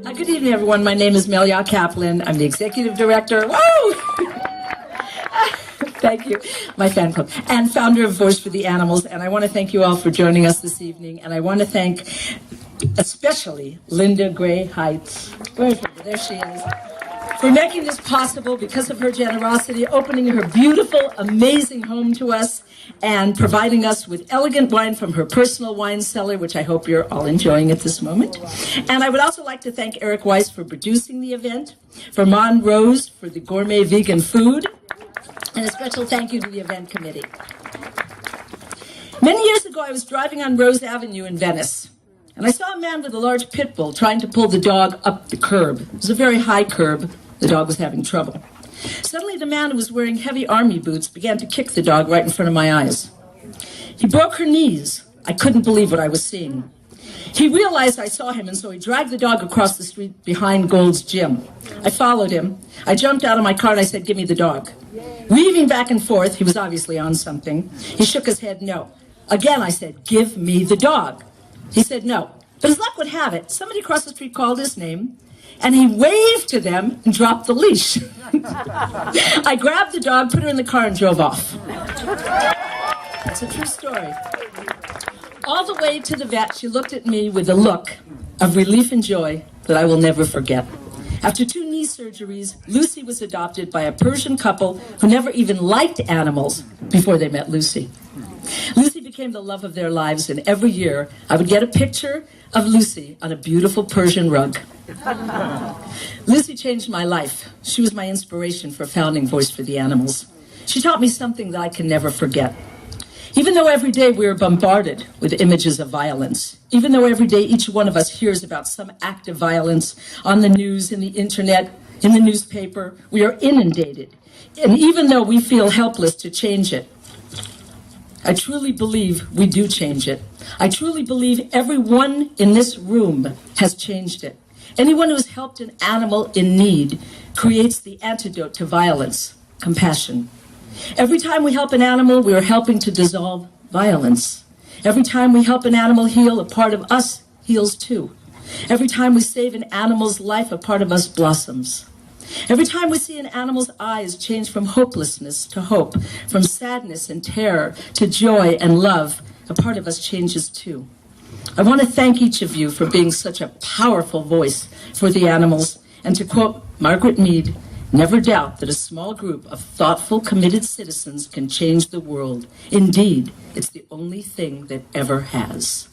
Good evening, everyone. My name is Melya Kaplan. I'm the executive director. Woo! Thank you, my fan club, and founder of Voice for the Animals. And I want to thank you all for joining us this evening. And I want to thank especially Linda Gray Heights. Where's Linda? There she is. For making this possible because of her generosity, opening her beautiful, amazing home to us, and providing us with elegant wine from her personal wine cellar, which I hope you're all enjoying at this moment. And I would also like to thank Eric Weiss for producing the event, for Mon Rose for the gourmet vegan food, and a special thank you to the event committee. Many years ago, I was driving on Rose Avenue in Venice, and I saw a man with a large pit bull trying to pull the dog up the curb. It was a very high curb. The dog was having trouble. Suddenly, the man who was wearing heavy army boots began to kick the dog right in front of my eyes. He broke her knees. I couldn't believe what I was seeing. He realized I saw him, and so he dragged the dog across the street behind Gold's Gym. I followed him. I jumped out of my car, and I said, "Give me the dog." Weaving back and forth, he was obviously on something. He shook his head no. Again, I said, "Give me the dog." He said no. But as luck would have it, somebody across the street called his name, and he waved to them and dropped the leash. I grabbed the dog, put her in the car, and drove off. It's a true story. All the way to the vet, she looked at me with a look of relief and joy that I will never forget. After 2 knee surgeries, Lucy was adopted by a Persian couple who never even liked animals before they met Lucy. Lucy became the love of their lives, and every year I would get a picture of Lucy on a beautiful Persian rug. Lucy changed my life. She was my inspiration for founding Voice for the Animals. She taught me something that I can never forget. Even though every day we are bombarded with images of violence, even though every day each one of us hears about some act of violence on the news, in the internet, in the newspaper, we are inundated. And even though we feel helpless to change it, I truly believe we do change it. I truly believe everyone in this room has changed it. Anyone who has helped an animal in need creates the antidote to violence, compassion. Every time we help an animal, we are helping to dissolve violence. Every time we help an animal heal, a part of us heals too. Every time we save an animal's life, a part of us blossoms. Every time we see an animal's eyes change from hopelessness to hope, from sadness and terror to joy and love, a part of us changes too. I want to thank each of you for being such a powerful voice for the animals, and to quote Margaret Mead, "Never doubt that a small group of thoughtful, committed citizens can change the world. Indeed, it's the only thing that ever has."